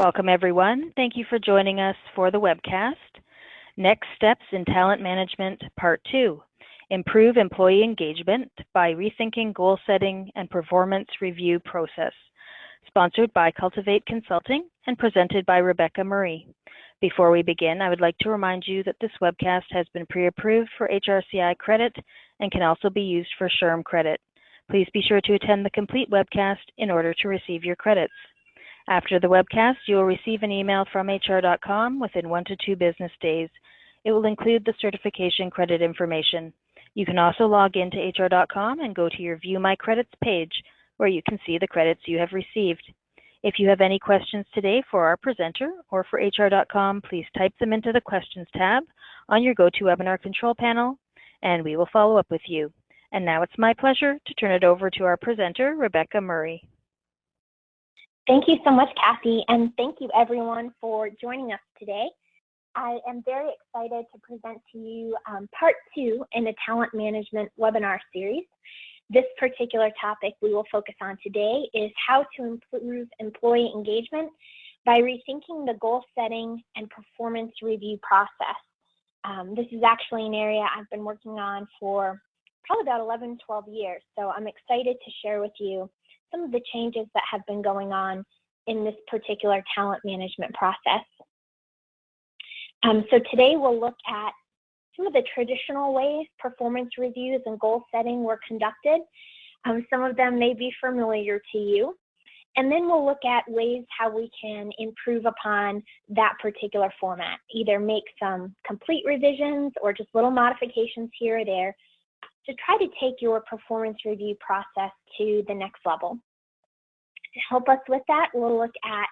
Welcome, everyone. Thank you for joining us for the webcast. Next Steps in Talent Management, Part 2. Improve Employee Engagement by Rethinking Goal Setting and Performance Review Process. Sponsored by Cultivate Consulting and presented by Rebecca Murray. Before we begin, I would like to remind you that this webcast has been pre-approved for HRCI credit and can also be used for SHRM credit. Please be sure to attend the complete webcast in order to receive your credits. After the webcast, you will receive an email from HR.com within 1 to 2 business days. It will include the certification credit information. You can also log into HR.com and go to your View My Credits page, where you can see the credits you have received. If you have any questions today for our presenter or for HR.com, please type them into the Questions tab on your GoToWebinar control panel, and we will follow up with you. And now it's my pleasure to turn it over to our presenter, Rebecca Murray. Thank you so much, Kathy, and thank you everyone for joining us today. I am very excited to present to you part 2 in the talent management webinar series. This particular topic we will focus on today is how to improve employee engagement by rethinking the goal setting and performance review process. This is actually an area I've been working on for probably about 11, 12 years, so I'm excited to share with you some of the changes that have been going on in this particular talent management process. So today we'll look at some of the traditional ways performance reviews and goal setting were conducted. Some of them may be familiar to you. And then we'll look at ways how we can improve upon that particular format, either make some complete revisions or just little modifications here or there to try to take your performance review process to the next level. To help us with that, we'll look at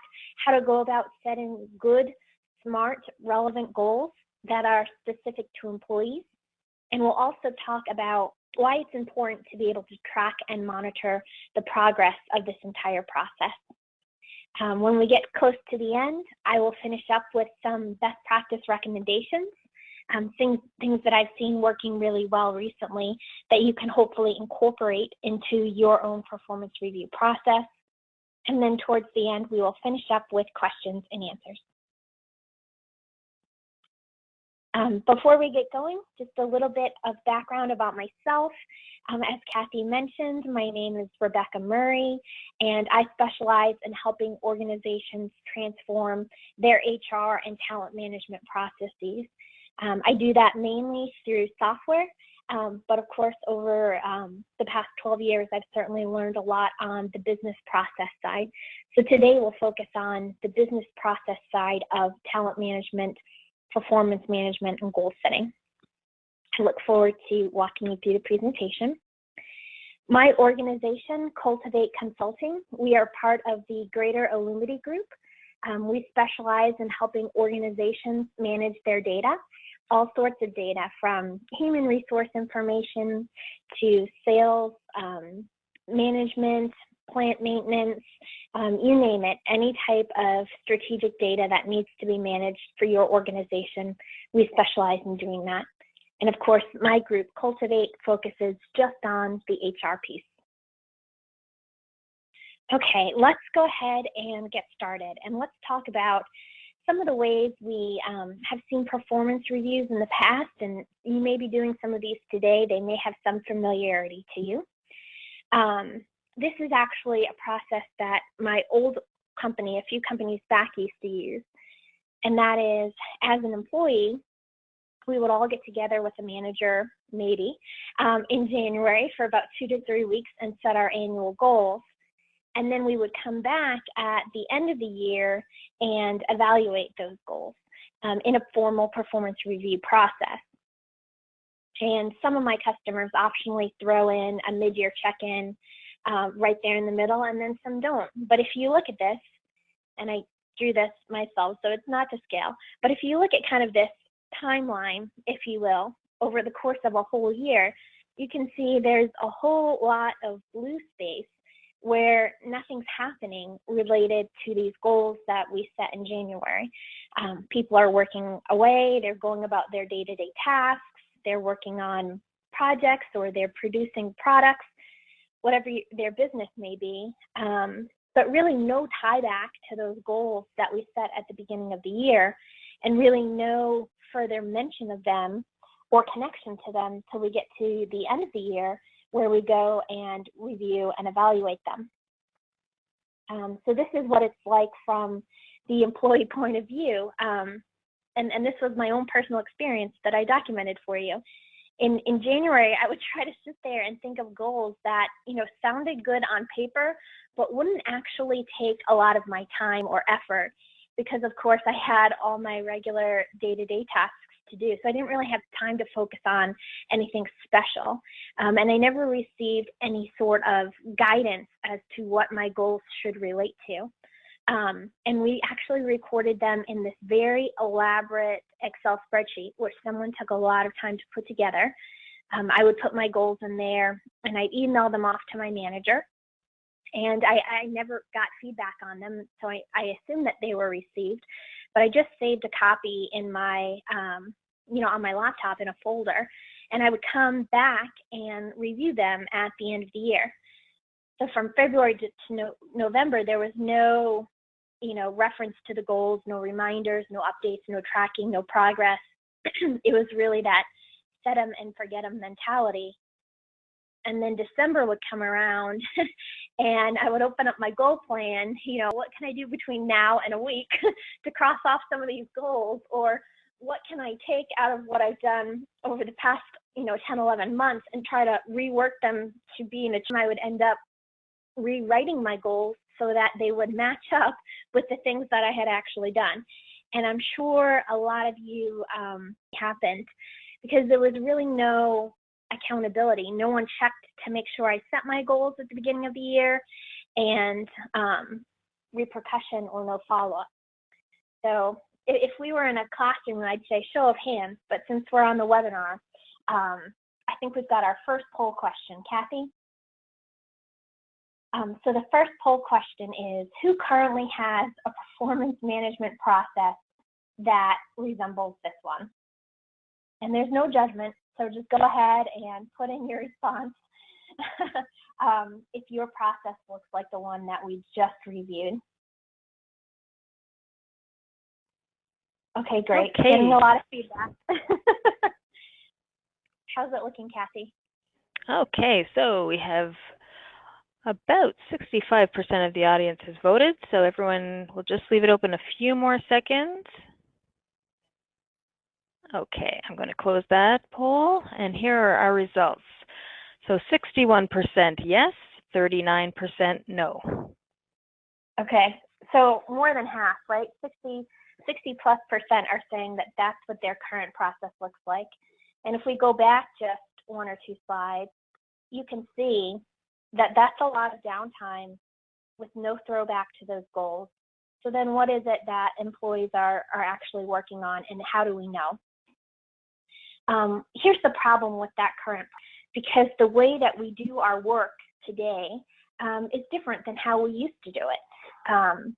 how to go about setting good, smart, relevant goals that are specific to employees. And we'll also talk about why it's important to be able to track and monitor the progress of this entire process. When we get close to the end, I will finish up with some best practice recommendations, things that I've seen working really well recently that you can hopefully incorporate into your own performance review process. And then towards the end, we will finish up with questions and answers. Before we get going, just a little bit of background about myself. As Kathy mentioned, my name is Rebecca Murray, and I specialize in helping organizations transform their HR and talent management processes. I do that mainly through software, but of course, over the past 12 years, I've certainly learned a lot on the business process side. So today we'll focus on the business process side of talent management, performance management, and goal setting. I look forward to walking you through the presentation. My organization, Cultivate Consulting, we are part of the Greater Illumity Group. We specialize in helping organizations manage their data, all sorts of data from human resource information to sales, management, plant maintenance, you name it, any type of strategic data that needs to be managed for your organization. We specialize in doing that. And of course, my group, Cultivate, focuses just on the HR piece. Okay, let's go ahead and get started. And let's talk about some of the ways we have seen performance reviews in the past, and you may be doing some of these today. They may have some familiarity to you. This is actually a process that my old company, a few companies back, used to use. And that is, as an employee, we would all get together with a manager, maybe, in January for about 2 to 3 weeks and set our annual goals. And then we would come back at the end of the year and evaluate those goals in a formal performance review process. And some of my customers optionally throw in a mid-year check-in right there in the middle, and then some don't. But if you look at this, and I drew this myself, so it's not to scale, but if you look at kind of this timeline, if you will, over the course of a whole year, you can see there's a whole lot of blue space where nothing's happening related to these goals that we set in January. People are working away, they're going about their day-to-day tasks, they're working on projects, or they're producing products, whatever their business may be. but really no tie back to those goals that we set at the beginning of the year, and really no further mention of them or connection to them till we get to the end of the year, where we go and review and evaluate them. So this is what it's like from the employee point of view. And this was my own personal experience that I documented for you. In January, I would try to sit there and think of goals that, sounded good on paper, but wouldn't actually take a lot of my time or effort, because of course I had all my regular day-to-day tasks to do. So I didn't really have time to focus on anything special. And I never received any sort of guidance as to what my goals should relate to. And we actually recorded them in this very elaborate Excel spreadsheet, which someone took a lot of time to put together. I would put my goals in there and I'd email them off to my manager. And I never got feedback on them, so I assumed that they were received. But I just saved a copy in my, on my laptop in a folder, and I would come back and review them at the end of the year. So from February to November, there was no, reference to the goals, no reminders, no updates, no tracking, no progress. It was really that set them and forget them mentality. And then December would come around and I would open up my goal plan, what can I do between now and a week to cross off some of these goals, or what can I take out of what I've done over the past, 10, 11 months and try to rework them to be in a time. I would end up rewriting my goals so that they would match up with the things that I had actually done. And I'm sure a lot of you happened, because there was really no accountability. No one checked to make sure I set my goals at the beginning of the year, and repercussion or no follow-up. So if we were in a classroom, I'd say show of hands, but since we're on the webinar, I think we've got our first poll question. Kathy? So the first poll question is, who currently has a performance management process that resembles this one? And there's no judgment, so just go ahead and put in your response if your process looks like the one that we just reviewed. Okay, great. Okay. Getting a lot of feedback. How's it looking, Kathy? Okay, so we have about 65% of the audience has voted, so everyone will just leave it open a few more seconds. Okay, I'm going to close that poll, and here are our results. So 61% yes, 39% no. Okay, so more than half, right? 60+% are saying that that's what their current process looks like. And if we go back just one or two slides, you can see that that's a lot of downtime with no throwback to those goals. So then what is it that employees are actually working on, and how do we know? Here's the problem with that current, because the way that we do our work today is different than how we used to do it.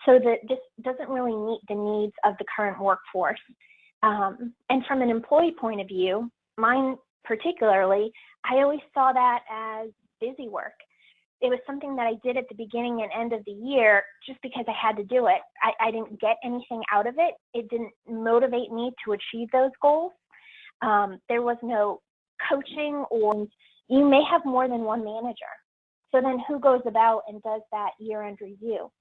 So that this doesn't really meet the needs of the current workforce. And from an employee point of view, mine particularly, I always saw that as busy work. It was something that I did at the beginning and end of the year just because I had to do it. I didn't get anything out of it. It didn't motivate me to achieve those goals. There was no coaching, or you may have more than one manager. So then who goes about and does that year-end review?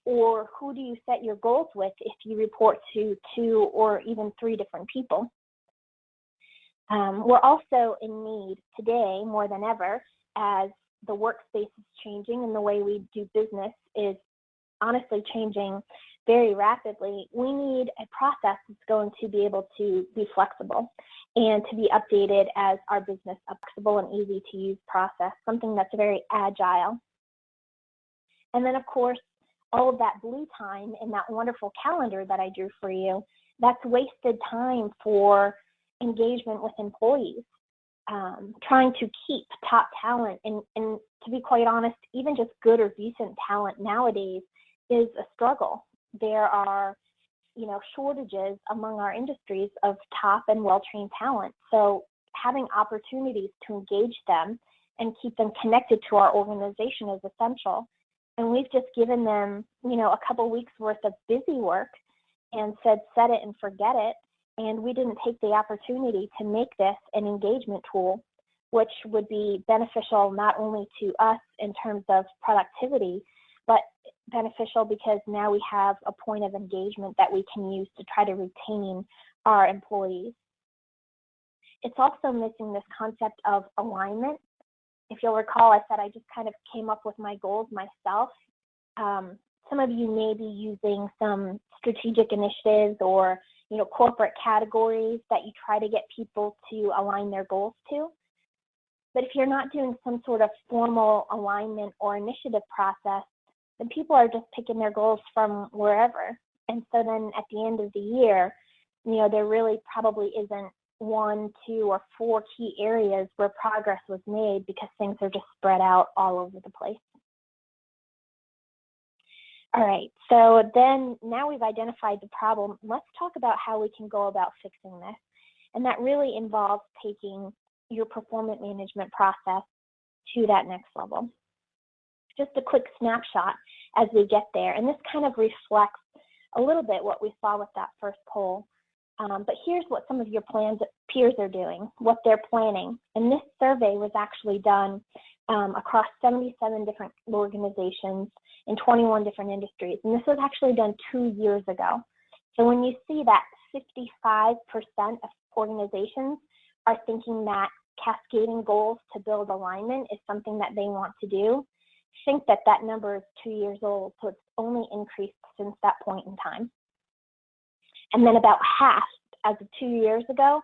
Or who do you set your goals with if you report to 2 or even 3 different people? We're also in need today more than ever, as the workspace is changing and the way we do business is honestly changing very rapidly. We need a process that's going to be able to be flexible and to be updated as our business, a flexible and easy to use process, something that's very agile. And then of course, all of that blue time in that wonderful calendar that I drew for you, that's wasted time for engagement with employees, trying to keep top talent. And to be quite honest, even just good or decent talent nowadays is a struggle. There are, shortages among our industries of top and well-trained talent. So having opportunities to engage them and keep them connected to our organization is essential. and we've just given them, a couple weeks worth of busy work and said, set it and forget it. And we didn't take the opportunity to make this an engagement tool, which would be beneficial not only to us in terms of productivity, but beneficial because now we have a point of engagement that we can use to try to retain our employees. It's also missing this concept of alignment. If you'll recall, I said I just kind of came up with my goals myself. Some of you may be using some strategic initiatives or corporate categories that you try to get people to align their goals to. But if you're not doing some sort of formal alignment or initiative process, then people are just picking their goals from wherever. And so then at the end of the year, there really probably isn't 1, 2, or 4 key areas where progress was made because things are just spread out all over the place. All right, so then now we've identified the problem, let's talk about how we can go about fixing this. And that really involves taking your performance management process to that next level. Just a quick snapshot as we get there. And this kind of reflects a little bit what we saw with that first poll. But here's what some of your peers are doing, what they're planning. And this survey was actually done across 77 different organizations in 21 different industries. And this was actually done 2 years ago. So when you see that 55% of organizations are thinking that cascading goals to build alignment is something that they want to do, think that that number is 2 years old. So it's only increased since that point in time. And then about half, as of 2 years ago,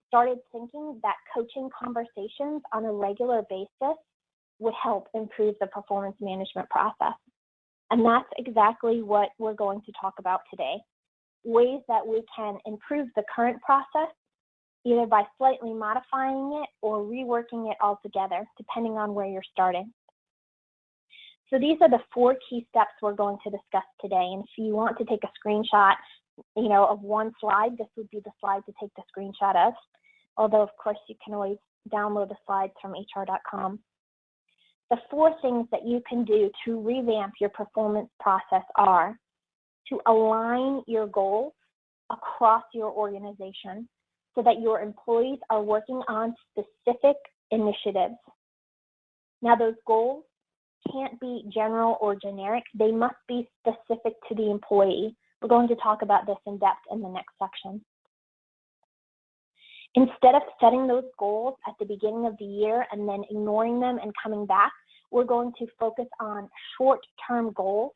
started thinking that coaching conversations on a regular basis would help improve the performance management process. And that's exactly what we're going to talk about today. Ways that we can improve the current process, either by slightly modifying it or reworking it altogether, depending on where you're starting. So these are the 4 key steps we're going to discuss today. And if you want to take a screenshot, of one slide, this would be the slide to take the screenshot of. Although, of course, you can always download the slides from hr.com. The 4 things that you can do to revamp your performance process are to align your goals across your organization so that your employees are working on specific initiatives. Now, those goals can't be general or generic. They must be specific to the employee. We're going to talk about this in depth in the next section. Instead of setting those goals at the beginning of the year and then ignoring them and coming back, we're going to focus on short-term goals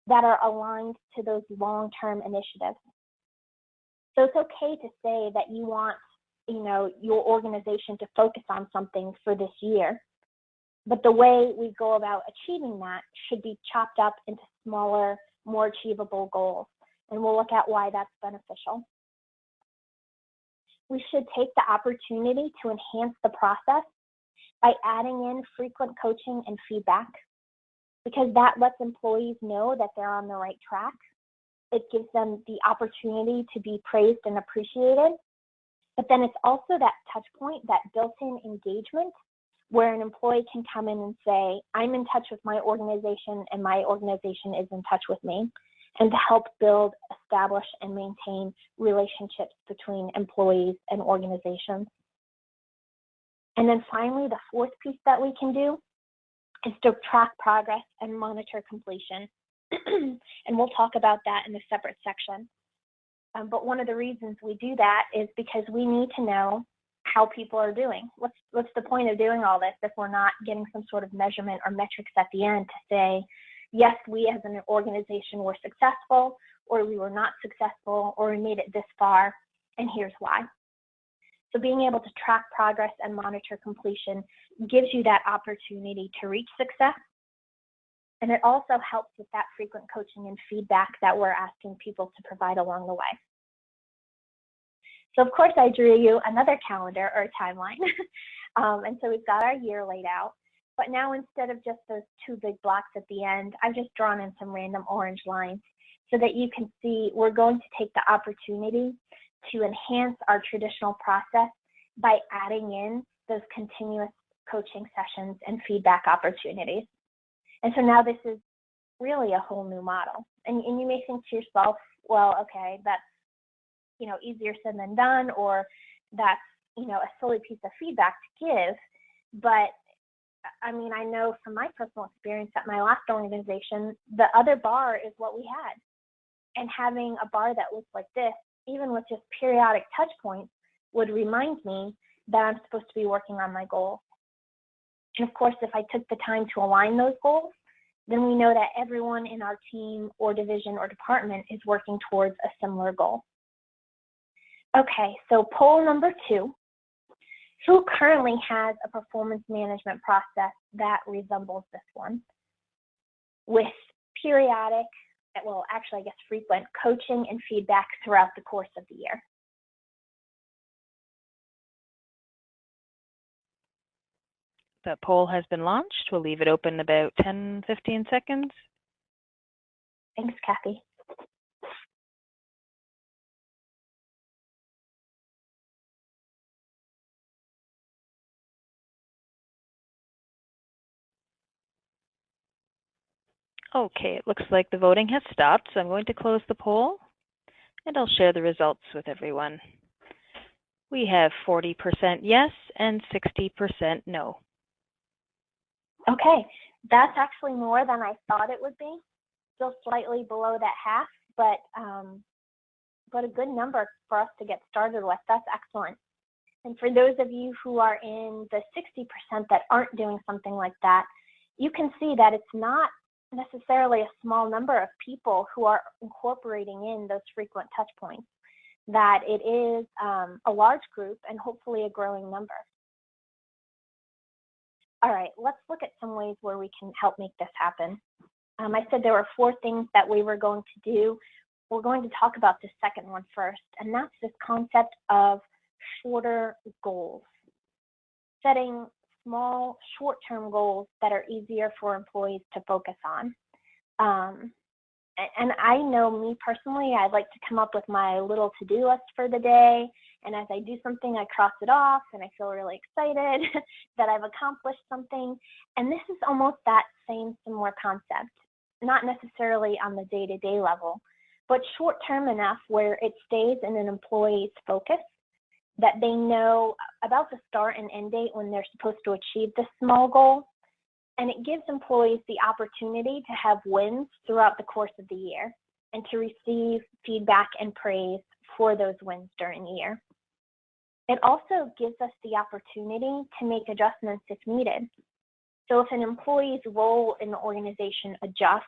that are aligned to those long-term initiatives. So it's okay to say that you want, your organization to focus on something for this year. But the way we go about achieving that should be chopped up into smaller, more achievable goals. And we'll look at why that's beneficial. We should take the opportunity to enhance the process by adding in frequent coaching and feedback, because that lets employees know that they're on the right track. It gives them the opportunity to be praised and appreciated. But then it's also that touch point, that built-in engagement, where an employee can come in and say, I'm in touch with my organization and my organization is in touch with me, and to help build, establish, and maintain relationships between employees and organizations. And then finally, the 4th piece that we can do is to track progress and monitor completion. And we'll talk about that in a separate section. But one of the reasons we do that is because we need to know how people are doing. What's the point of doing all this if we're not getting some sort of measurement or metrics at the end to say, yes, we as an organization were successful, or we were not successful, or we made it this far, and here's why. So being able to track progress and monitor completion gives you that opportunity to reach success. And it also helps with that frequent coaching and feedback that we're asking people to provide along the way. So of course I drew you another calendar or timeline. And so we've got our year laid out. But now instead of just those 2 big blocks at the end, I've just drawn in some random orange lines so that you can see we're going to take the opportunity to enhance our traditional process by adding in those continuous coaching sessions and feedback opportunities. And so now this is really a whole new model. And you may think to yourself, well, okay, that's, easier said than done, or that's, a silly piece of feedback to give. But I mean, I know from my personal experience at my last organization, the other bar is what we had. And having a bar that looks like this, even with just periodic touch points, would remind me that I'm supposed to be working on my goals. And of course, if I took the time to align those goals, then we know that everyone in our team or division or department is working towards a similar goal. Okay, so poll number 2. Who currently has a performance management process that resembles this one, with periodic, well, actually, I guess frequent coaching and feedback throughout the course of the year? The poll has been launched. We'll leave it open about 10-15 seconds. Thanks, Kathy. Okay, it looks like the voting has stopped, so I'm going to close the poll, and I'll share the results with everyone. We have 40% yes and 60% no. Okay, that's actually more than I thought it would be. Still slightly below that half, but a good number for us to get started with. That's excellent. And for those of you who are in the 60% that aren't doing something like that, you can see that it's not necessarily a small number of people who are incorporating in those frequent touch points, that it is a large group and hopefully a growing number. All right, let's look at some ways where we can help make this happen. I said there were 4 things that we were going to do. We're going to talk about the second one first, and that's this concept of shorter goals. Setting small, short-term goals that are easier for employees to focus on. And I know me personally, I like to come up with my little to-do list for the day, and as I do something, I cross it off, and I feel really excited that I've accomplished something. And this is almost that same similar concept, not necessarily on the day-to-day level, but short-term enough where it stays in an employee's focus, that they know about the start and end date when they're supposed to achieve this small goal. And it gives employees the opportunity to have wins throughout the course of the year and to receive feedback and praise for those wins during the year. It also gives us the opportunity to make adjustments if needed. So if an employee's role in the organization adjusts,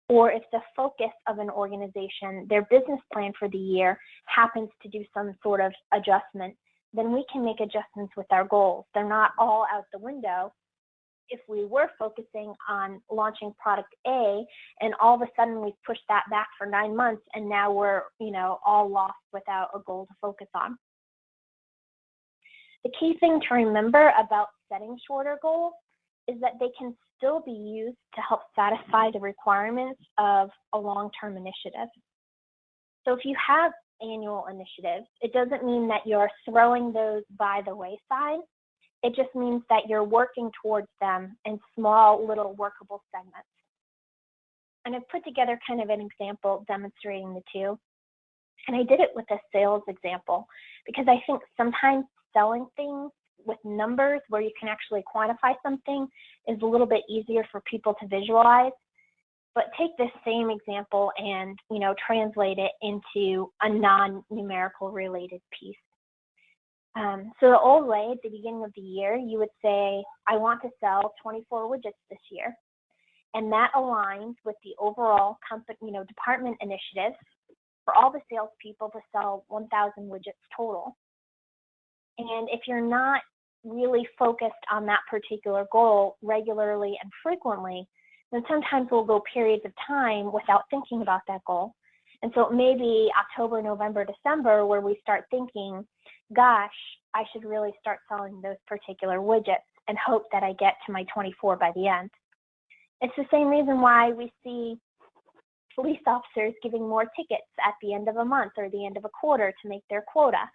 or if the focus of an organization, their business plan for the year, happens to do some sort of adjustment, then we can make adjustments with our goals. They're not all out the window. If we were focusing on launching product A, and all of a sudden we've pushed that back for 9 months, and now we're, all lost without a goal to focus on. The key thing to remember about setting shorter goals is that they can still be used to help satisfy the requirements of a long-term initiative. So if you have annual initiatives, it doesn't mean that you're throwing those by the wayside. It just means that you're working towards them in small, little workable segments. And I've put together kind of an example demonstrating the two. And I did it with a sales example because I think sometimes selling things with numbers where you can actually quantify something is a little bit easier for people to visualize. But take this same example and, translate it into a non-numerical related piece. So the old way, at the beginning of the year, you would say, I want to sell 24 widgets this year. And that aligns with the overall company, department initiative for all the salespeople to sell 1,000 widgets total. And if you're not really focused on that particular goal regularly and frequently, then sometimes we'll go periods of time without thinking about that goal. And so it may be October, November, December where we start thinking, gosh, I should really start selling those particular widgets and hope that I get to my 24 by the end. It's the same reason why we see police officers giving more tickets at the end of a month or the end of a quarter to make their quota.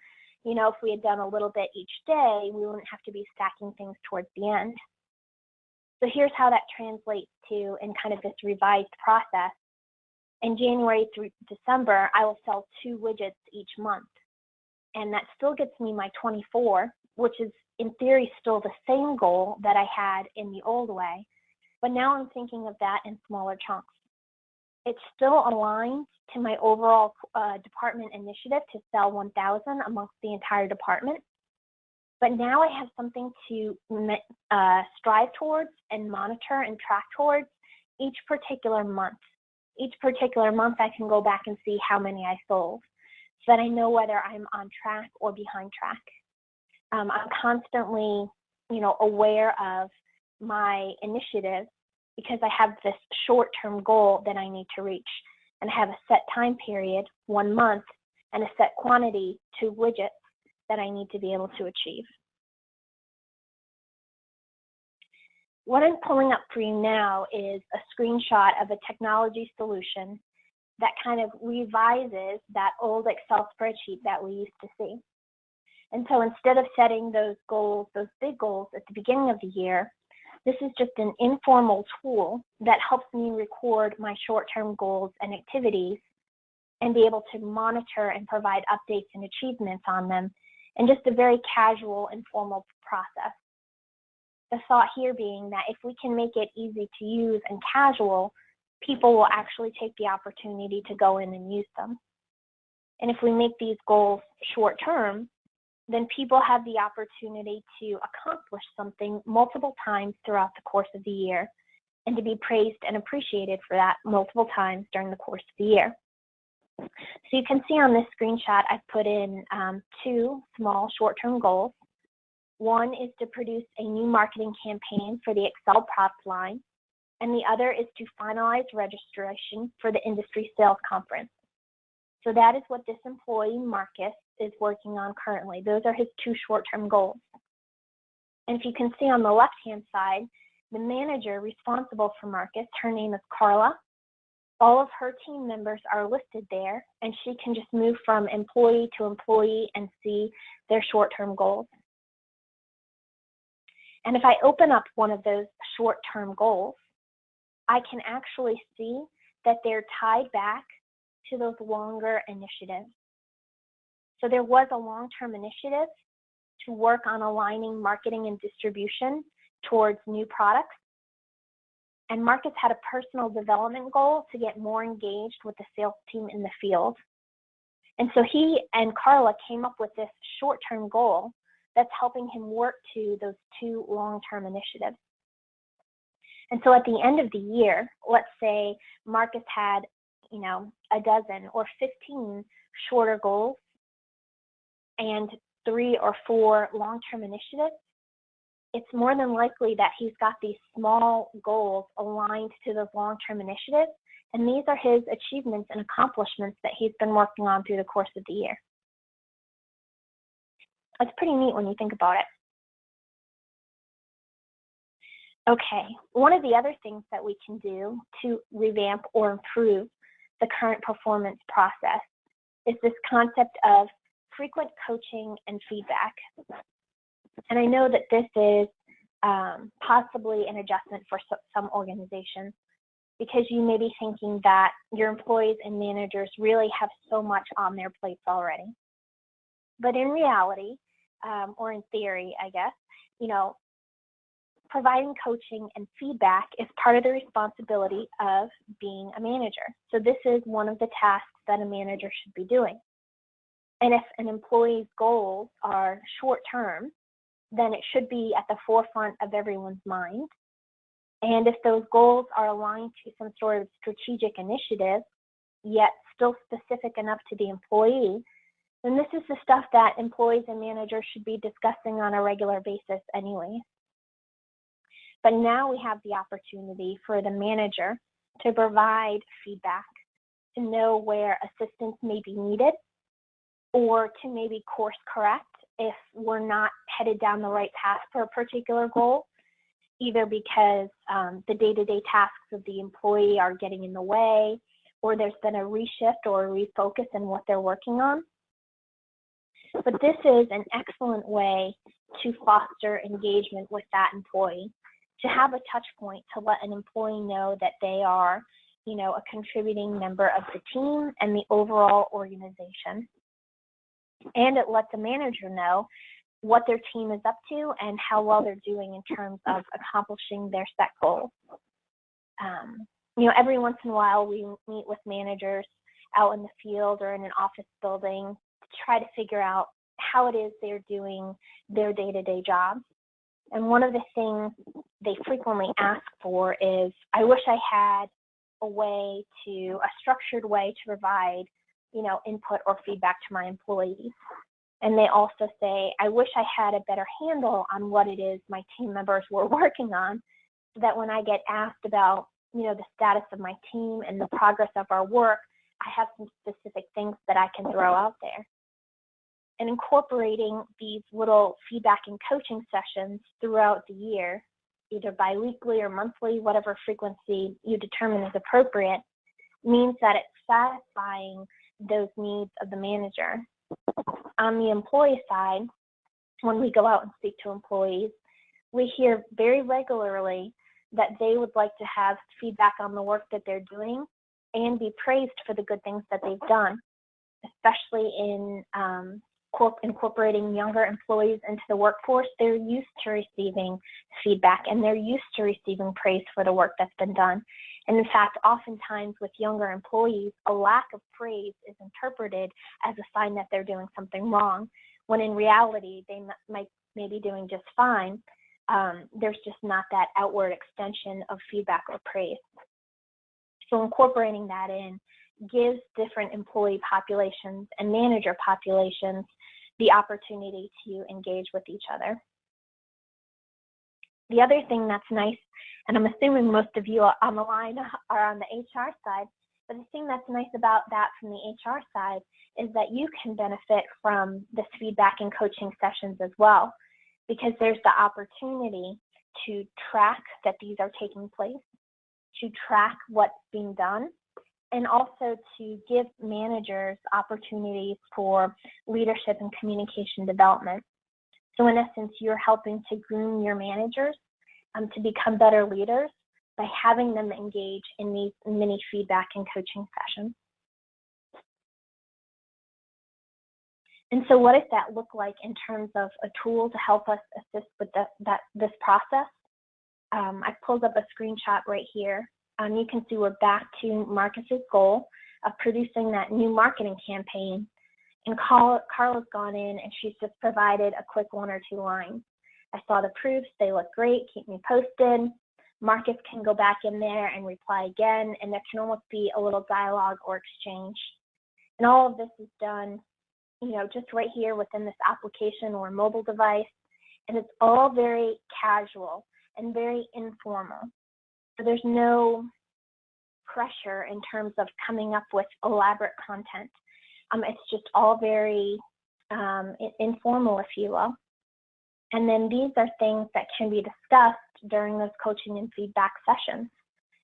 If we had done a little bit each day, we wouldn't have to be stacking things towards the end. So here's how that translates to in kind of this revised process. In January through December, I will sell 2 widgets each month. And that still gets me my 24, which is in theory still the same goal that I had in the old way. But now I'm thinking of that in smaller chunks. It's still aligned to my overall department initiative to sell 1,000 amongst the entire department. But now I have something to strive towards and monitor and track towards each particular month. Each particular month, I can go back and see how many I sold so that I know whether I'm on track or behind track. I'm constantly, aware of my initiative because I have this short-term goal that I need to reach. And I have a set time period, 1 month, and a set quantity, 2 widgets, that I need to be able to achieve. What I'm pulling up for you now is a screenshot of a technology solution that kind of revises that old Excel spreadsheet that we used to see. And so instead of setting those goals, those big goals at the beginning of the year, this is just an informal tool that helps me record my short-term goals and activities and be able to monitor and provide updates and achievements on them in just a very casual, informal process. The thought here being that if we can make it easy to use and casual, people will actually take the opportunity to go in and use them. And if we make these goals short-term, then people have the opportunity to accomplish something multiple times throughout the course of the year and to be praised and appreciated for that multiple times during the course of the year. So you can see on this screenshot, I've put in 2 small short-term goals. One is to produce a new marketing campaign for the Excel props line, and the other is to finalize registration for the industry sales conference. So that is what this employee, Marcus, is working on currently. Those are his 2 short-term goals. And if you can see on the left-hand side, the manager responsible for Marcus, her name is Carla. All of her team members are listed there, and she can just move from employee to employee and see their short-term goals. And if I open up one of those short-term goals, I can actually see that they're tied back to those longer initiatives. So there was a long-term initiative to work on aligning marketing and distribution towards new products. And Marcus had a personal development goal to get more engaged with the sales team in the field. And so he and Carla came up with this short-term goal that's helping him work to those 2 long-term initiatives. And so at the end of the year, let's say Marcus had, a dozen or 15 shorter goals and 3 or 4 long-term initiatives, it's more than likely that he's got these small goals aligned to those long-term initiatives, and these are his achievements and accomplishments that he's been working on through the course of the year. It's pretty neat when you think about it. Okay, one of the other things that we can do to revamp or improve the current performance process is this concept of frequent coaching and feedback. And I know that this is possibly an adjustment for some organizations because you may be thinking that your employees and managers really have so much on their plates already. But in reality, or in theory, I guess, providing coaching and feedback is part of the responsibility of being a manager. So this is one of the tasks that a manager should be doing. And if an employee's goals are short-term, then it should be at the forefront of everyone's mind. And if those goals are aligned to some sort of strategic initiative, yet still specific enough to the employee, then this is the stuff that employees and managers should be discussing on a regular basis anyway. But now we have the opportunity for the manager to provide feedback, to know where assistance may be needed, or to maybe course correct if we're not headed down the right path for a particular goal, either because the day-to-day tasks of the employee are getting in the way, or there's been a reshift or a refocus in what they're working on. But this is an excellent way to foster engagement with that employee, to have a touch point to let an employee know that they are, a contributing member of the team and the overall organization. And it lets the manager know what their team is up to and how well they're doing in terms of accomplishing their set goals. Every once in a while we meet with managers out in the field or in an office building to try to figure out how it is they're doing their day-to-day jobs. And one of the things they frequently ask for is, I wish I had a structured way to provide, input or feedback to my employees. And they also say, I wish I had a better handle on what it is my team members were working on, so that when I get asked about, the status of my team and the progress of our work, I have some specific things that I can throw out there. And incorporating these little feedback and coaching sessions throughout the year, either biweekly or monthly, whatever frequency you determine is appropriate, means that it's satisfying those needs of the manager. On the employee side, when we go out and speak to employees, we hear very regularly that they would like to have feedback on the work that they're doing and be praised for the good things that they've done, especially in incorporating younger employees into the workforce. They're used to receiving feedback and they're used to receiving praise for the work that's been done. And in fact, oftentimes with younger employees, a lack of praise is interpreted as a sign that they're doing something wrong, when in reality, they might be doing just fine. There's just not that outward extension of feedback or praise. So incorporating that in gives different employee populations and manager populations the opportunity to engage with each other. The other thing that's nice, and I'm assuming most of you on the line are on the HR side, but the thing that's nice about that from the HR side is that you can benefit from this feedback and coaching sessions as well, because there's the opportunity to track that these are taking place, to track what's being done, and also to give managers opportunities for leadership and communication development. So in essence, you're helping to groom your managers to become better leaders by having them engage in these mini feedback and coaching sessions. And so what does that look like in terms of a tool to help us assist with this process? I pulled up a screenshot right here. You can see we're back to Marcus's goal of producing that new marketing campaign. And Carla's gone in and she's just provided a quick 1 or 2 lines. I saw the proofs, they look great, keep me posted. Marcus can go back in there and reply again, and there can almost be a little dialogue or exchange. And all of this is done, just right here within this application or mobile device. And it's all very casual and very informal. So there's no pressure in terms of coming up with elaborate content. It's just all very informal, if you will. And then these are things that can be discussed during those coaching and feedback sessions.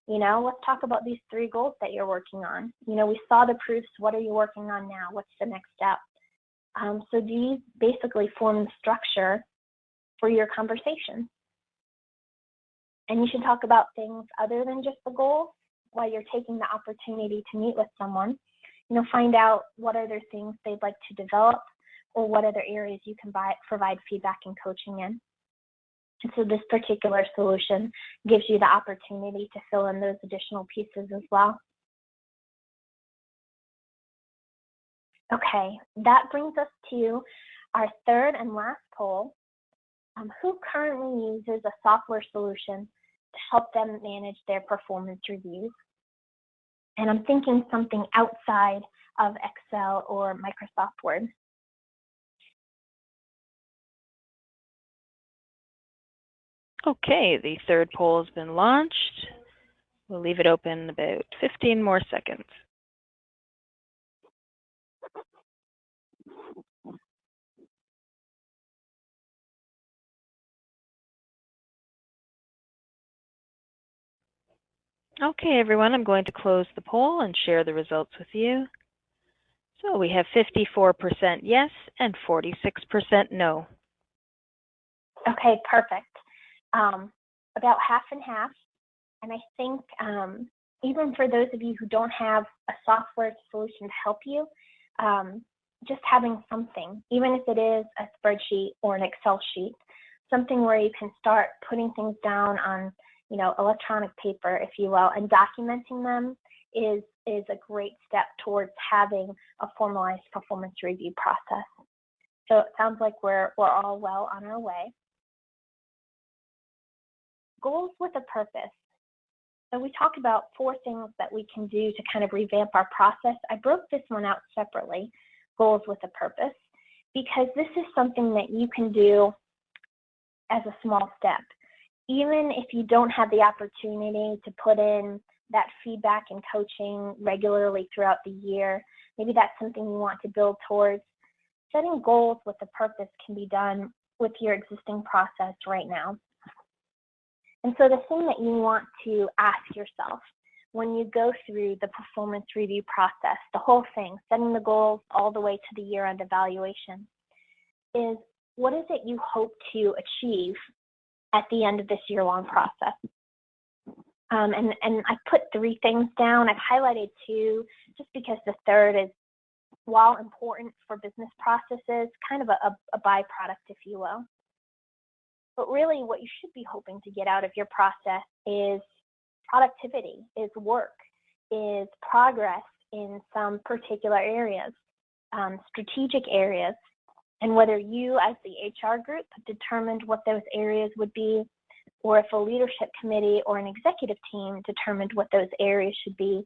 Let's talk about these 3 goals that you're working on. We saw the proofs. What are you working on now? What's the next step? So these basically form the structure for your conversation. And you should talk about things other than just the goals while you're taking the opportunity to meet with someone. Find out what other things they'd like to develop or what other areas you can provide feedback and coaching in. And so this particular solution gives you the opportunity to fill in those additional pieces as well. Okay, that brings us to our third and last poll. Who currently uses a software solution to help them manage their performance reviews? And I'm thinking something outside of Excel or Microsoft Word. Okay, the third poll has been launched. We'll leave it open about 15 more seconds. Okay, everyone, I'm going to close the poll and share the results with you. So we have 54% yes and 46% no. Okay, perfect. about half and half. And I think even for those of you who don't have a software solution to help you, just having something, even if it is a spreadsheet or an Excel sheet, something where you can start putting things down on, electronic paper, if you will, and documenting them is a great step towards having a formalized performance review process. So it sounds like we're all well on our way. Goals with a purpose. So we talked about 4 things that we can do to kind of revamp our process. I broke this one out separately, goals with a purpose, because this is something that you can do as a small step. Even if you don't have the opportunity to put in that feedback and coaching regularly throughout the year, maybe that's something you want to build towards. Setting goals with a purpose can be done with your existing process right now. And so the thing that you want to ask yourself when you go through the performance review process, the whole thing, setting the goals all the way to the year-end evaluation, is what is it you hope to achieve at the end of this year-long process? And I put 3 things down. I've highlighted 2 just because the third is, while important for business processes, kind of a byproduct, if you will. But really what you should be hoping to get out of your process is productivity, is work, is progress in some particular areas, strategic areas. And whether you as the HR group determined what those areas would be, or if a leadership committee or an executive team determined what those areas should be,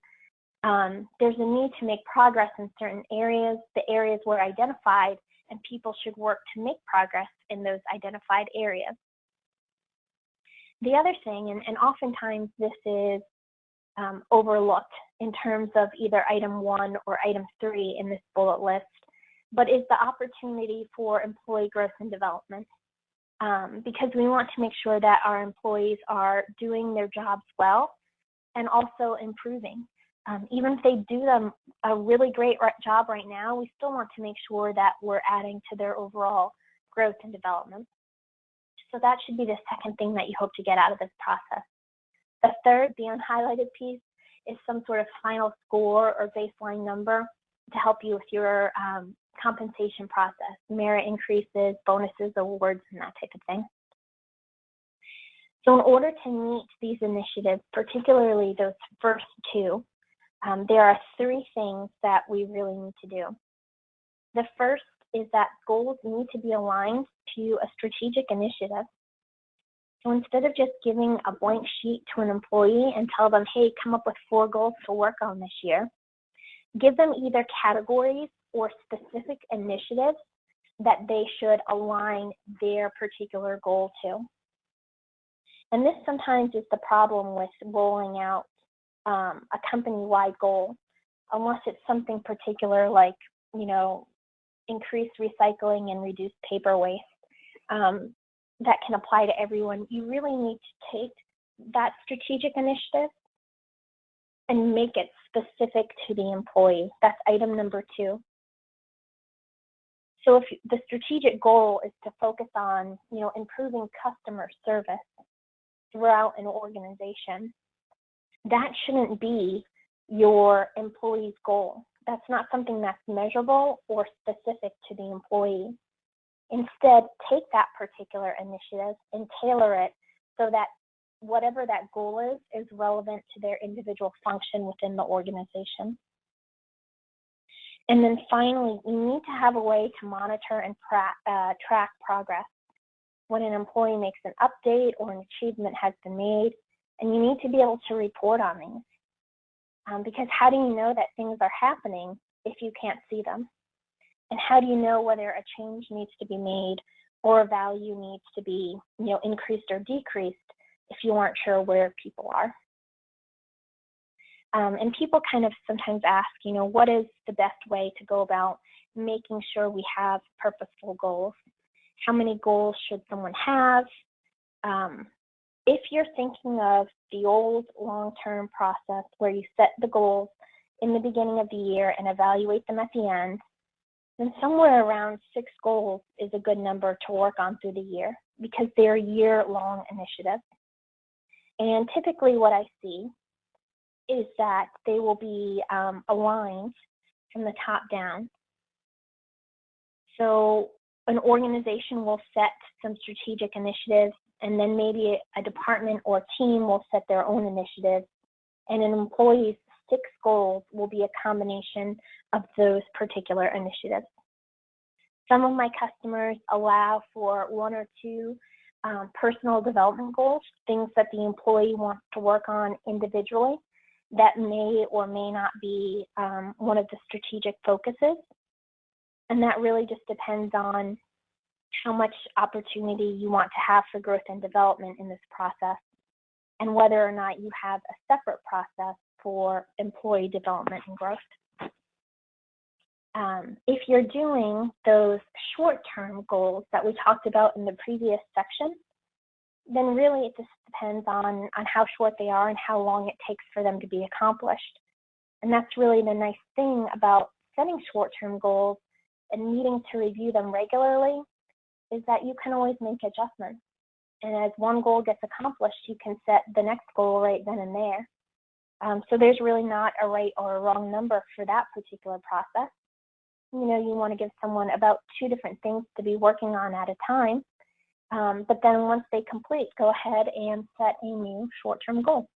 there's a need to make progress in certain areas. The areas were identified, and people should work to make progress in those identified areas. The other thing, and oftentimes this is overlooked in terms of either item 1 or item 3 in this bullet list, but is the opportunity for employee growth and development. Because we want to make sure that our employees are doing their jobs well and also improving. Even if they do them a really great job right now, we still want to make sure that we're adding to their overall growth and development. So that should be the second thing that you hope to get out of this process. The third, the unhighlighted piece, is some sort of final score or baseline number to help you with your compensation process, merit increases, bonuses, awards, and that type of thing. So in order to meet these initiatives, particularly those first 2, there are 3 things that we really need to do. The first is that goals need to be aligned to a strategic initiative. So instead of just giving a blank sheet to an employee and tell them, hey, come up with 4 goals to work on this year, give them either categories or specific initiatives that they should align their particular goal to. And this sometimes is the problem with rolling out a company-wide goal, unless it's something particular like, increased recycling and reduced paper waste that can apply to everyone. You really need to take that strategic initiative and make it specific to the employee. That's item number 2. So if the strategic goal is to focus on, improving customer service throughout an organization, that shouldn't be your employee's goal. That's not something that's measurable or specific to the employee. Instead, take that particular initiative and tailor it so that whatever that goal is relevant to their individual function within the organization. And then finally, you need to have a way to monitor and track progress. When an employee makes an update or an achievement has been made, and you need to be able to report on these. Because how do you know that things are happening if you can't see them? And how do you know whether a change needs to be made or a value needs to be, increased or decreased if you aren't sure where people are? And people kind of sometimes ask, what is the best way to go about making sure we have purposeful goals? How many goals should someone have? If you're thinking of the old long-term process where you set the goals in the beginning of the year and evaluate them at the end, then somewhere around 6 goals is a good number to work on through the year because they're year-long initiatives. And typically what I see is that they will be aligned from the top down. So an organization will set some strategic initiatives, and then maybe a department or team will set their own initiatives, and an employee's 6 goals will be a combination of those particular initiatives. Some of my customers allow for 1 or 2 personal development goals, things that the employee wants to work on individually that may or may not be one of the strategic focuses. And that really just depends on how much opportunity you want to have for growth and development in this process, and whether or not you have a separate process for employee development and growth. If you're doing those short-term goals that we talked about in the previous section, then really it just depends on how short they are and how long it takes for them to be accomplished. And that's really the nice thing about setting short-term goals and needing to review them regularly, is that you can always make adjustments. And as one goal gets accomplished, you can set the next goal right then and there. So there's really not a right or a wrong number for that particular process. You know, you want to give someone about 2 different things to be working on at a time. But then once they complete, go ahead and set a new short-term goal.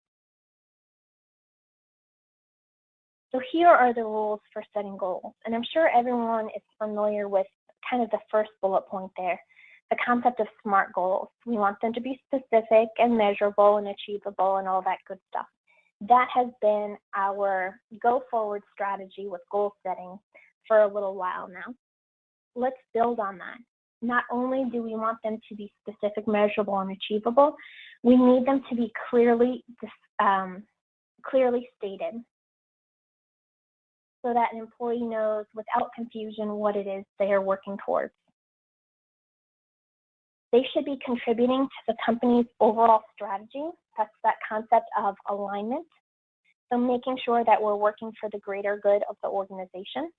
So here are the rules for setting goals. And I'm sure everyone is familiar with kind of the first bullet point there, the concept of SMART goals. We want them to be specific and measurable and achievable and all that good stuff. That has been our go-forward strategy with goal setting for a little while now. Let's build on that. Not only do we want them to be specific, measurable, and achievable, we need them to be clearly stated, so that an employee knows without confusion what it is they are working towards. They should be contributing to the company's overall strategy. That's that concept of alignment. So making sure that we're working for the greater good of the organization.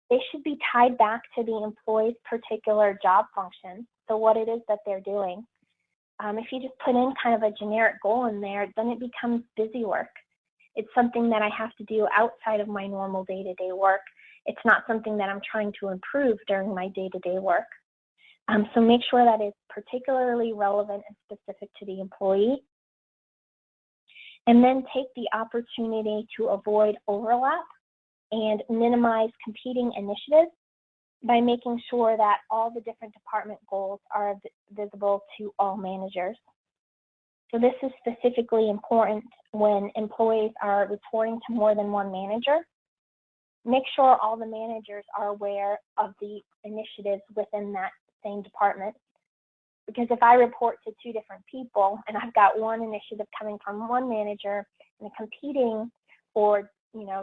They should be tied back to the employee's particular job function, so what it is that they're doing. If you just put in kind of a generic goal in there, then it becomes busy work. It's something that I have to do outside of my normal day-to-day work. It's not something that I'm trying to improve during my day-to-day work. So make sure that it's particularly relevant and specific to the employee. And then take the opportunity to avoid overlap and minimize competing initiatives by making sure that all the different department goals are visible to all managers. So this is specifically important when employees are reporting to more than one manager. Make sure all the managers are aware of the initiatives within that same department. Because if I report to 2 different people and I've got one initiative coming from one manager and a competing or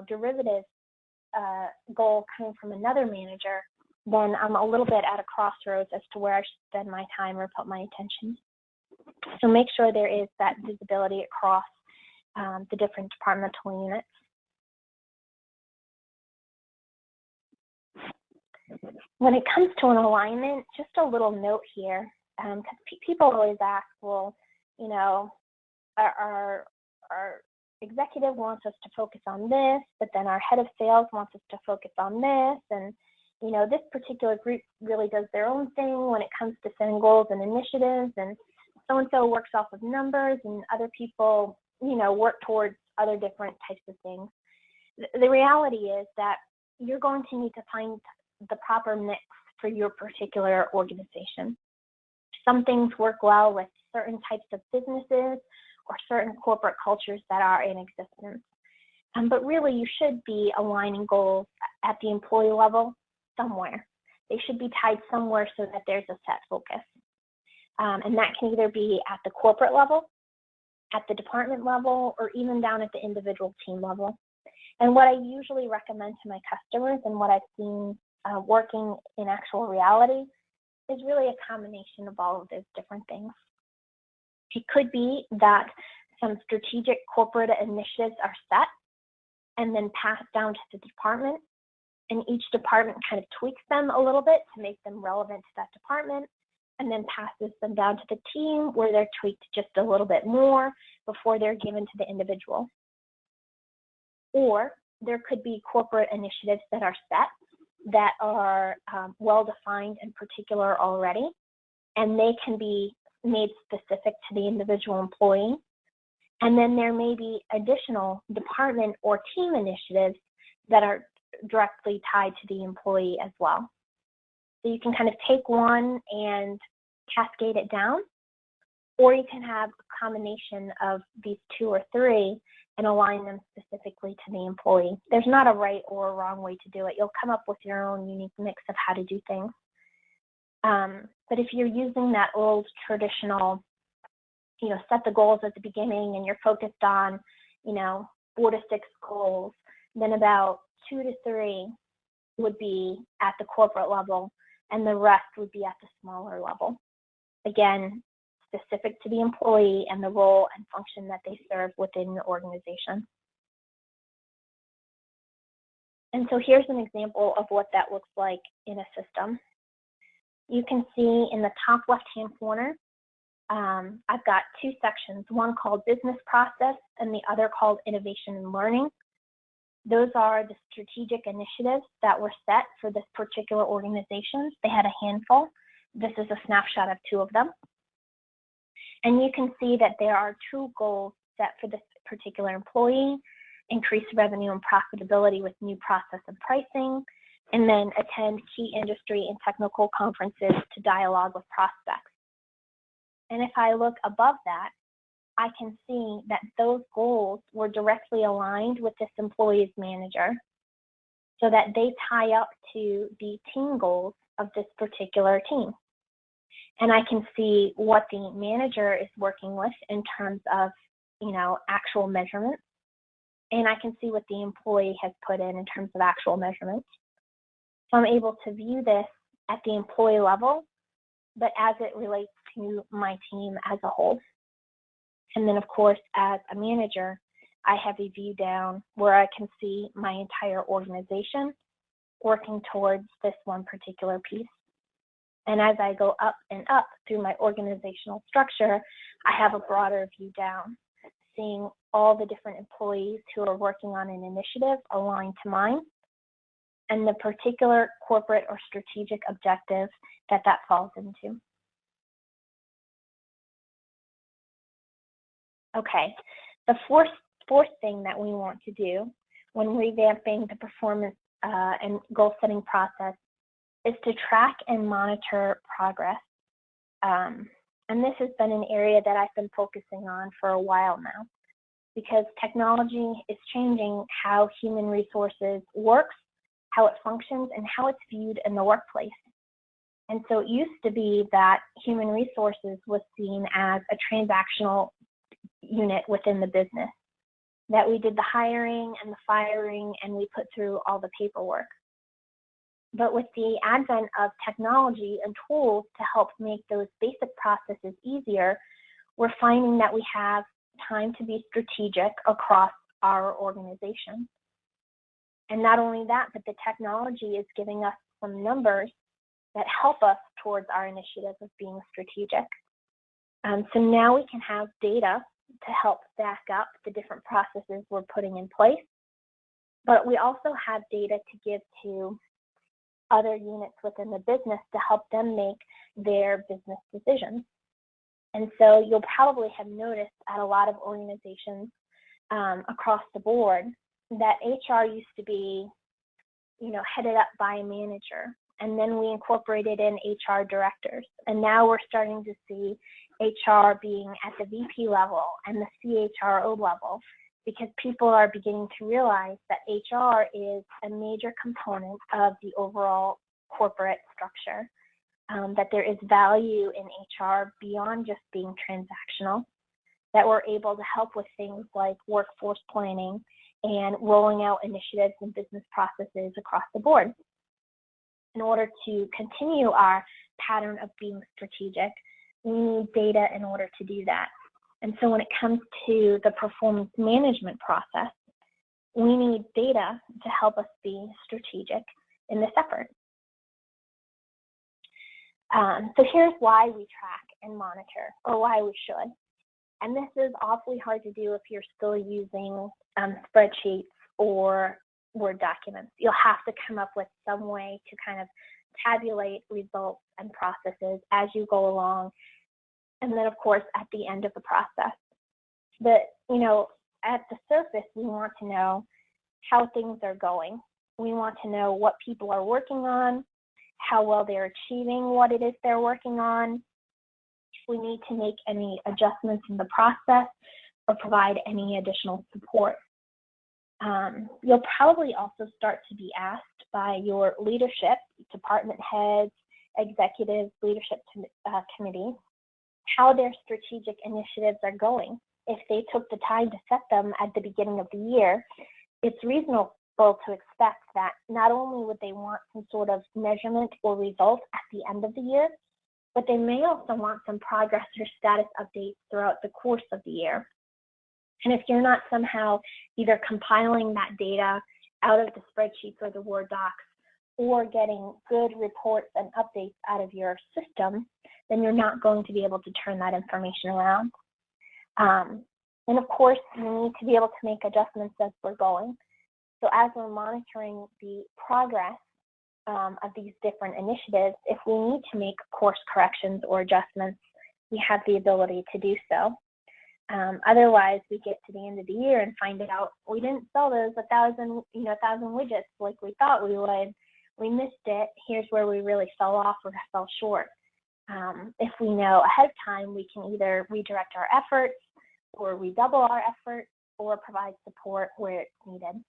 derivative goal coming from another manager, then I'm a little bit at a crossroads as to where I should spend my time or put my attention. So make sure there is that visibility across the different departmental units. When it comes to an alignment, just a little note here, because people always ask, well, our executive wants us to focus on this, but then our head of sales wants us to focus on this, and this particular group really does their own thing when it comes to setting goals and initiatives, and so-and-so works off of numbers, and other people, work towards other different types of things. The reality is that you're going to need to find the proper mix for your particular organization. Some things work well with certain types of businesses or certain corporate cultures that are in existence. But really, you should be aligning goals at the employee level somewhere. They should be tied somewhere so that there's a set focus. And that can either be at the corporate level, at the department level, or even down at the individual team level. And what I usually recommend to my customers and what I've seen working in actual reality is really a combination of all of those different things. It could be that some strategic corporate initiatives are set and then passed down to the department, and each department kind of tweaks them a little bit to make them relevant to that department. and then passes them down to the team where they're tweaked just a little bit more before they're given to the individual. Or there could be corporate initiatives that are set that are well-defined and particular already, and they can be made specific to the individual employee. And then there may be additional department or team initiatives that are directly tied to the employee as well. So you can kind of take one and cascade it down, or you can have a combination of these two or three and align them specifically to the employee. There's not a right or a wrong way to do it. You'll come up with your own unique mix of how to do things. But if you're using that old traditional, set the goals at the beginning and you're focused on, 4 to 6 goals, then about 2 to 3 would be at the corporate level and the rest would be at the smaller level. Again, specific to the employee and the role and function that they serve within the organization. And so here's an example of what that looks like in a system. You can see in the top left-hand corner, I've got 2 sections, one called business process and the other called innovation and learning. Those are the strategic initiatives that were set for this particular organization. They had a handful. This is a snapshot of 2 of them. And you can see that there are 2 goals set for this particular employee: increase revenue and profitability with new process and pricing, and then attend key industry and technical conferences to dialogue with prospects. And if I look above that, I can see that those goals were directly aligned with this employee's manager so that they tie up to the team goals of this particular team. And I can see what the manager is working with in terms of, actual measurements. And I can see what the employee has put in terms of actual measurements. So I'm able to view this at the employee level, but as it relates to my team as a whole. And then, of course, as a manager, I have a view down where I can see my entire organization working towards this one particular piece. And as I go up and up through my organizational structure, I have a broader view down, seeing all the different employees who are working on an initiative aligned to mine, and the particular corporate or strategic objective that falls into. Okay, the fourth thing that we want to do when revamping the performance and goal-setting process is to track and monitor progress. And this has been an area that I've been focusing on for a while now, because technology is changing how human resources works, how it functions, and how it's viewed in the workplace. And so it used to be that human resources was seen as a transactional unit within the business, that we did the hiring and the firing and we put through all the paperwork. But with the advent of technology and tools to help make those basic processes easier, we're finding that we have time to be strategic across our organization. And not only that, but the technology is giving us some numbers that help us towards our initiative of being strategic. So now we can have data to help back up the different processes we're putting in place, but we also have data to give to other units within the business to help them make their business decisions. And so you'll probably have noticed at a lot of organizations across the board that HR used to be, headed up by a manager, and then we incorporated in HR directors, and now we're starting to see HR being at the VP level and the CHRO level, because people are beginning to realize that HR is a major component of the overall corporate structure, that there is value in HR beyond just being transactional, that we're able to help with things like workforce planning and rolling out initiatives and business processes across the board. In order to continue our pattern of being strategic, we need data in order to do that. And so when it comes to the performance management process, we need data to help us be strategic in this effort. So here's why we track and monitor, or why we should. And this is awfully hard to do if you're still using spreadsheets or Word documents. You'll have to come up with some way to kind of tabulate results and processes as you go along. And then, of course, at the end of the process. But, at the surface, we want to know how things are going. We want to know what people are working on, how well they're achieving what it is they're working on, if we need to make any adjustments in the process or provide any additional support. You'll probably also start to be asked by your leadership, department heads, executives, leadership committee, how their strategic initiatives are going. If they took the time to set them at the beginning of the year, it's reasonable to expect that not only would they want some sort of measurement or result at the end of the year, but they may also want some progress or status updates throughout the course of the year. And if you're not somehow either compiling that data out of the spreadsheets or the Word docs, or getting good reports and updates out of your system, then you're not going to be able to turn that information around. And of course, you need to be able to make adjustments as we're going. So as we're monitoring the progress of these different initiatives, if we need to make course corrections or adjustments, we have the ability to do so. Otherwise, we get to the end of the year and find out we didn't sell those 1,000 widgets like we thought we would. We missed it. Here's where we really fell off or fell short. If we know ahead of time, we can either redirect our efforts or redouble our efforts or provide support where it's needed.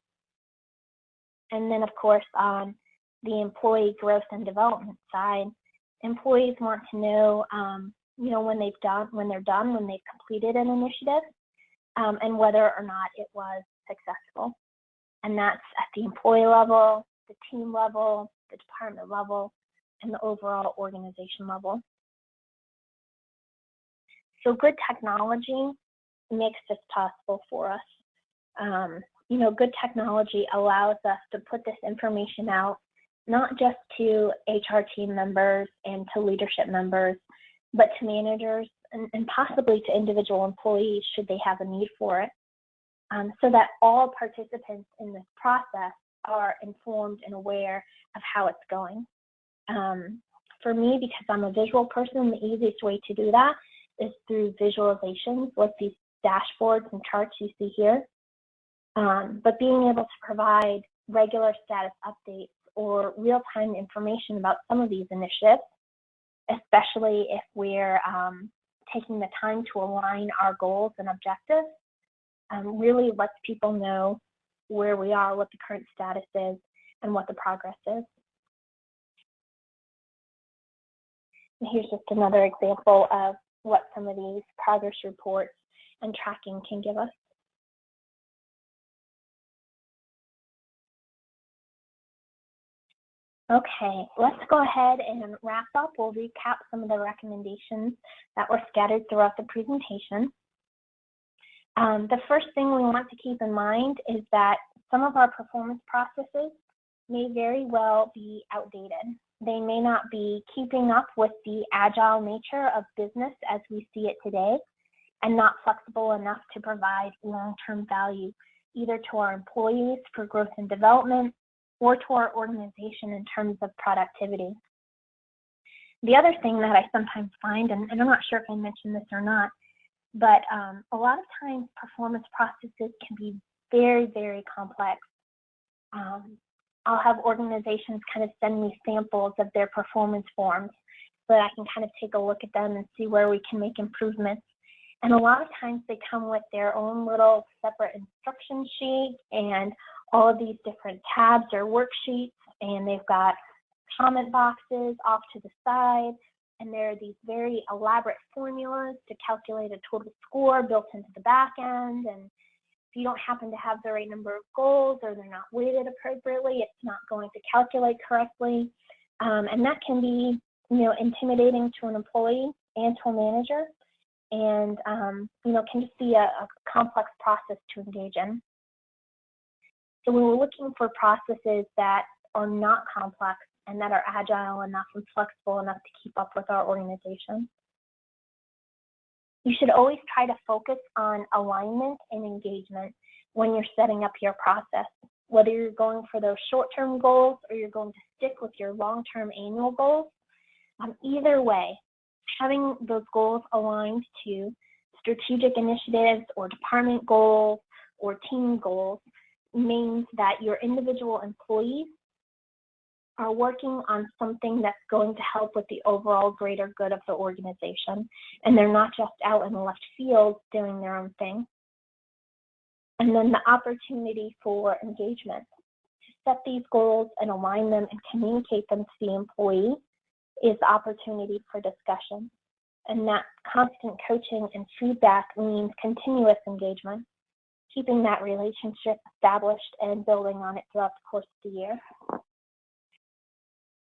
And then, of course, on the employee growth and development side, employees want to know, when they're done, when they've completed an initiative, and whether or not it was successful. And that's at the employee level, the team level, the department level, and the overall organization level. So good technology makes this possible for us. Good technology allows us to put this information out, not just to HR team members and to leadership members, but to managers and possibly to individual employees should they have a need for it, so that all participants in this process are informed and aware of how it's going. For me, because I'm a visual person, the easiest way to do that is through visualizations like these dashboards and charts you see here. But being able to provide regular status updates or real-time information about some of these initiatives, especially if we're taking the time to align our goals and objectives, really lets people know where we are, what the current status is, and what the progress is. And here's just another example of what some of these progress reports and tracking can give us. Okay, let's go ahead and wrap up. We'll recap some of the recommendations that were scattered throughout the presentation. The first thing we want to keep in mind is that some of our performance processes may very well be outdated. They may not be keeping up with the agile nature of business as we see it today, and not flexible enough to provide long-term value, either to our employees for growth and development, or to our organization in terms of productivity. The other thing that I sometimes find, and I'm not sure if I mentioned this or not, but a lot of times performance processes can be very, very complex. I'll have organizations kind of send me samples of their performance forms so that I can kind of take a look at them and see where we can make improvements. And a lot of times they come with their own little separate instruction sheet and all of these different tabs or worksheets, and they've got comment boxes off to the side, and there are these very elaborate formulas to calculate a total score built into the back end. And if you don't happen to have the right number of goals or they're not weighted appropriately, it's not going to calculate correctly. And that can be, intimidating to an employee and to a manager, and, can just be a complex process to engage in. So when we're looking for processes that are not complex and that are agile enough and flexible enough to keep up with our organization. You should always try to focus on alignment and engagement when you're setting up your process, whether you're going for those short-term goals or you're going to stick with your long-term annual goals. Either way, having those goals aligned to strategic initiatives or department goals or team goals means that your individual employees are working on something that's going to help with the overall greater good of the organization, and they're not just out in the left field doing their own thing. And then the opportunity for engagement. To set these goals and align them and communicate them to the employee is the opportunity for discussion. And that constant coaching and feedback means continuous engagement, keeping that relationship established and building on it throughout the course of the year.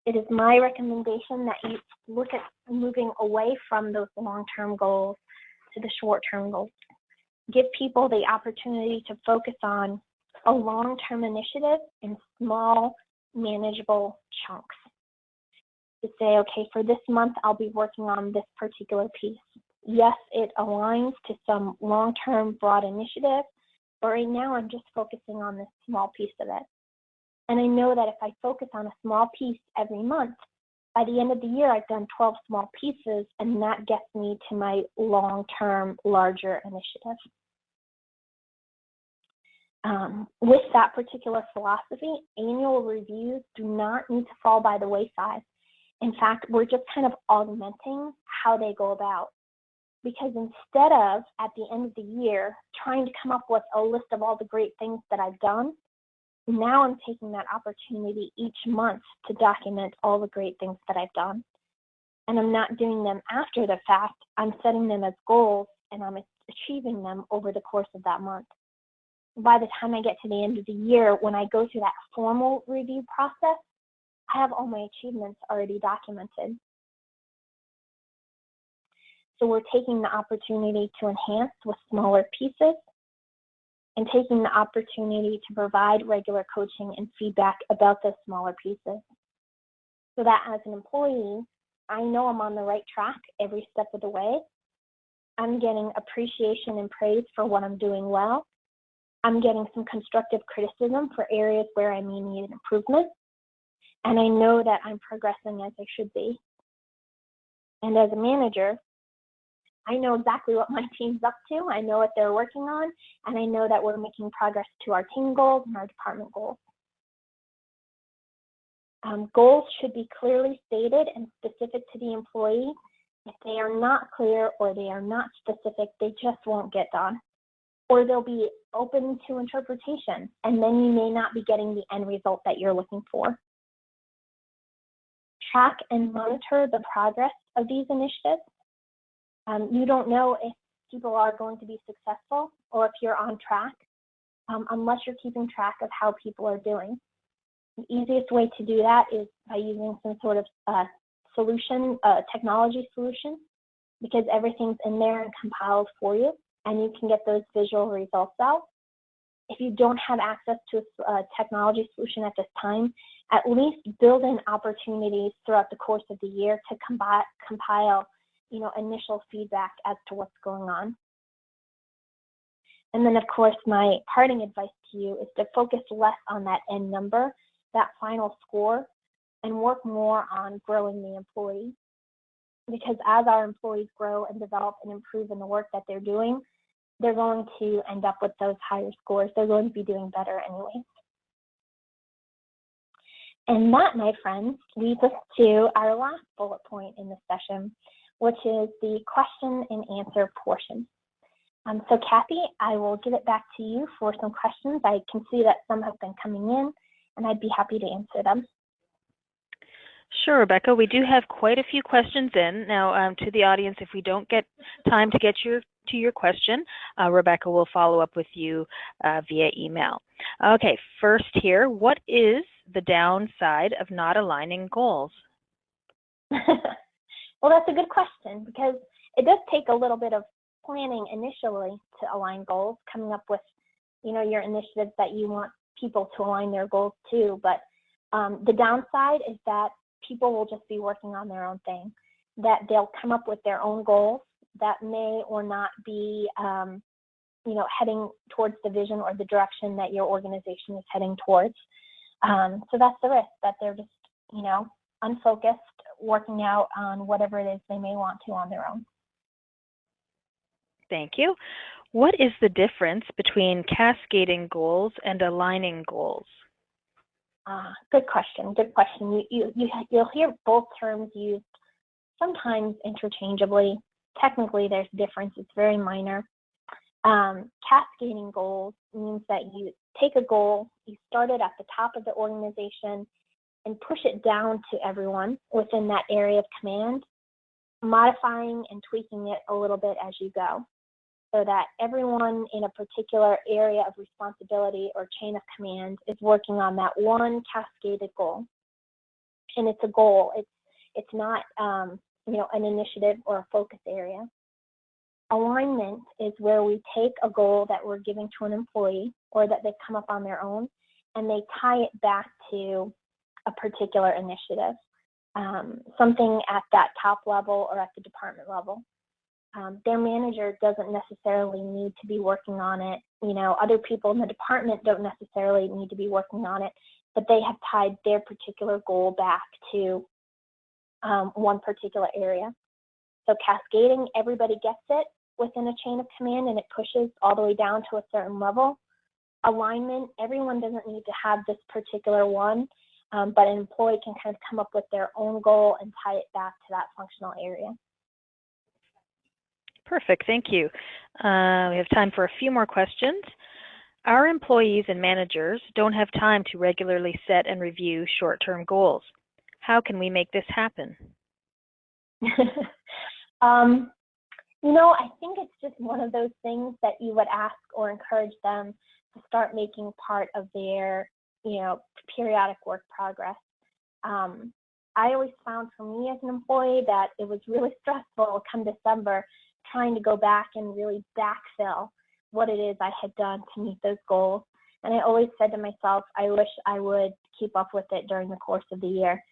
It is my recommendation that you look at moving away from those long-term goals to the short-term goals. Give people the opportunity to focus on a long-term initiative in small, manageable chunks. To say, okay, for this month, I'll be working on this particular piece. Yes, it aligns to some long-term broad initiative, but right now I'm just focusing on this small piece of it. And I know that if I focus on a small piece every month, by the end of the year, I've done 12 small pieces, and that gets me to my long-term, larger initiative. With that particular philosophy, annual reviews do not need to fall by the wayside. In fact, we're just kind of augmenting how they go about. Because instead of, at the end of the year, trying to come up with a list of all the great things that I've done, now I'm taking that opportunity each month to document all the great things that I've done. And I'm not doing them after the fact. I'm setting them as goals, and I'm achieving them over the course of that month. By the time I get to the end of the year, when I go through that formal review process, I have all my achievements already documented. So we're taking the opportunity to enhance with smaller pieces and taking the opportunity to provide regular coaching and feedback about those smaller pieces. So that as an employee, I know I'm on the right track every step of the way. I'm getting appreciation and praise for what I'm doing well. I'm getting some constructive criticism for areas where I may need an improvement. And I know that I'm progressing as I should be. And as a manager, I know exactly what my team's up to. I know what they're working on, and I know that we're making progress to our team goals and our department goals. Goals should be clearly stated and specific to the employee. If they are not clear or they are not specific, they just won't get done. Or they'll be open to interpretation, and then you may not be getting the end result that you're looking for. Track and monitor the progress of these initiatives. You don't know if people are going to be successful or if you're on track unless you're keeping track of how people are doing. The easiest way to do that is by using some sort of technology solution, because everything's in there and compiled for you, and you can get those visual results out. If you don't have access to a technology solution at this time, at least build in opportunities throughout the course of the year to compile initial feedback as to what's going on. And then, of course, my parting advice to you is to focus less on that end number, that final score, and work more on growing the employee. Because as our employees grow and develop and improve in the work that they're doing, they're going to end up with those higher scores. They're going to be doing better anyway. And that, my friends, leads us to our last bullet point in this session, which is the question and answer portion. So Kathy, I will give it back to you for some questions. I can see that some have been coming in, and I'd be happy to answer them. Sure, Rebecca. We do have quite a few questions in. Now, to the audience, if we don't get time to get to your question, Rebecca will follow up with you via email. Okay, first here, what is the downside of not aligning goals? Well, that's a good question, because it does take a little bit of planning initially to align goals, coming up with, your initiatives that you want people to align their goals to. But The downside is that people will just be working on their own thing, that they'll come up with their own goals that may or not be, heading towards the vision or the direction that your organization is heading towards. So that's the risk, that they're just, unfocused, working out on whatever it is they may want to on their own. Thank you. What is the difference between cascading goals and aligning goals? Good question. Good question. You'll hear both terms used sometimes interchangeably. Technically, there's a difference. It's very minor. Cascading goals means that you take a goal, you start it at the top of the organization, and push it down to everyone within that area of command, modifying and tweaking it a little bit as you go, so that everyone in a particular area of responsibility or chain of command is working on that one cascaded goal. And it's a goal. It's not an initiative or a focus area. Alignment is where we take a goal that we're giving to an employee or that they've come up on their own, and they tie it back to a particular initiative, something at that top level or at the department level. Their manager doesn't necessarily need to be working on it. Other people in the department don't necessarily need to be working on it, but they have tied their particular goal back to one particular area. So cascading, everybody gets it within a chain of command, and it pushes all the way down to a certain level. Alignment, everyone doesn't need to have this particular one, but an employee can kind of come up with their own goal and tie it back to that functional area. Perfect, thank you. We have time for a few more questions. Our employees and managers don't have time to regularly set and review short-term goals. How can we make this happen? I think it's just one of those things that you would ask or encourage them to start making part of their, periodic work progress. I always found for me as an employee that it was really stressful come December trying to go back and really backfill what it is I had done to meet those goals. And I always said to myself, I wish I would keep up with it during the course of the year.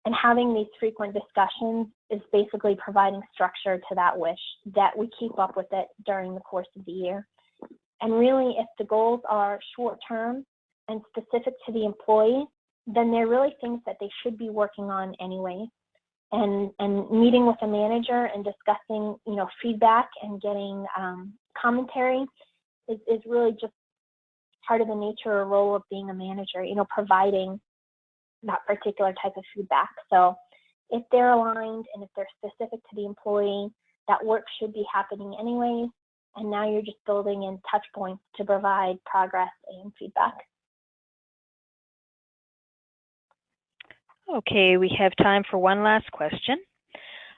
And having these frequent discussions is basically providing structure to that wish, that we keep up with it during the course of the year. And really, if the goals are short-term and specific to the employee, then they're really things that they should be working on anyway. And meeting with a manager and discussing, feedback and getting commentary is really just part of the nature or role of being a manager, providing that particular type of feedback. So if they're aligned and if they're specific to the employee, that work should be happening anyways. And now you're just building in touch points to provide progress and feedback. Okay, we have time for one last question.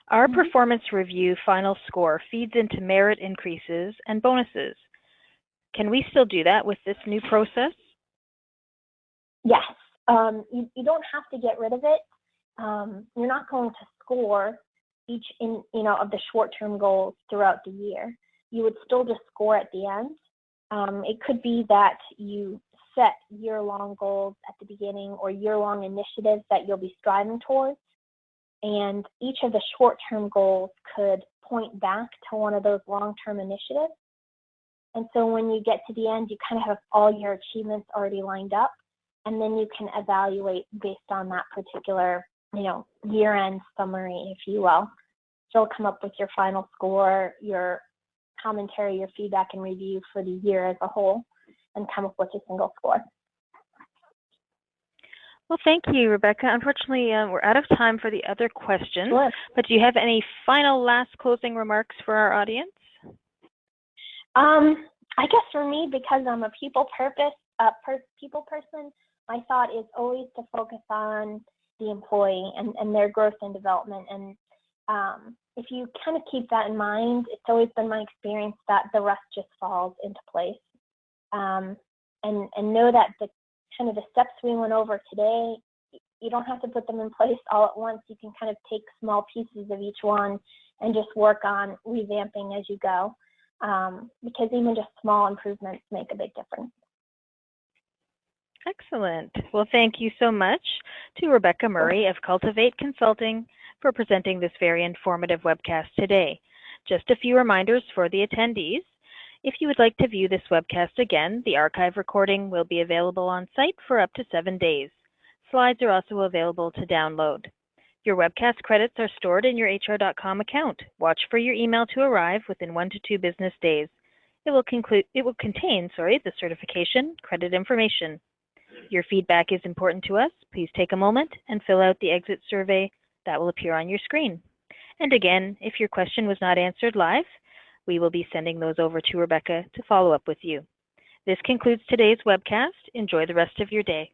Our performance review final score feeds into merit increases and bonuses. Can we still do that with this new process? Yes. You don't have to get rid of it. You're not going to score each of the short-term goals throughout the year. You would still just score at the end. It could be that you set year-long goals at the beginning or year-long initiatives that you'll be striving towards. And each of the short-term goals could point back to one of those long-term initiatives. And so when you get to the end, you kind of have all your achievements already lined up. And then you can evaluate based on that particular, year-end summary, if you will. So you'll come up with your final score, your commentary, your feedback and review for the year as a whole, and come up with a single score. Well, thank you, Rebecca. Unfortunately, we're out of time for the other questions. Sure. But do you have any final last closing remarks for our audience? I guess for me, because I'm a people person, my thought is always to focus on the employee and their growth and development. And if you kind of keep that in mind, it's always been my experience that the rest just falls into place. And know that the steps we went over today, you don't have to put them in place all at once. You can kind of take small pieces of each one and just work on revamping as you go. Because even just small improvements make a big difference. Excellent. Well, thank you so much to Rebecca Murray of Cultivate Consulting for presenting this very informative webcast today. Just a few reminders for the attendees. If you would like to view this webcast again, the archive recording will be available on site for up to 7 days. Slides are also available to download. Your webcast credits are stored in your HR.com account. Watch for your email to arrive within 1 to 2 business days. It will contain the certification credit information. Your feedback is important to us. Please take a moment and fill out the exit survey that will appear on your screen. And again, if your question was not answered live, we will be sending those over to Rebecca to follow up with you. This concludes today's webcast. Enjoy the rest of your day.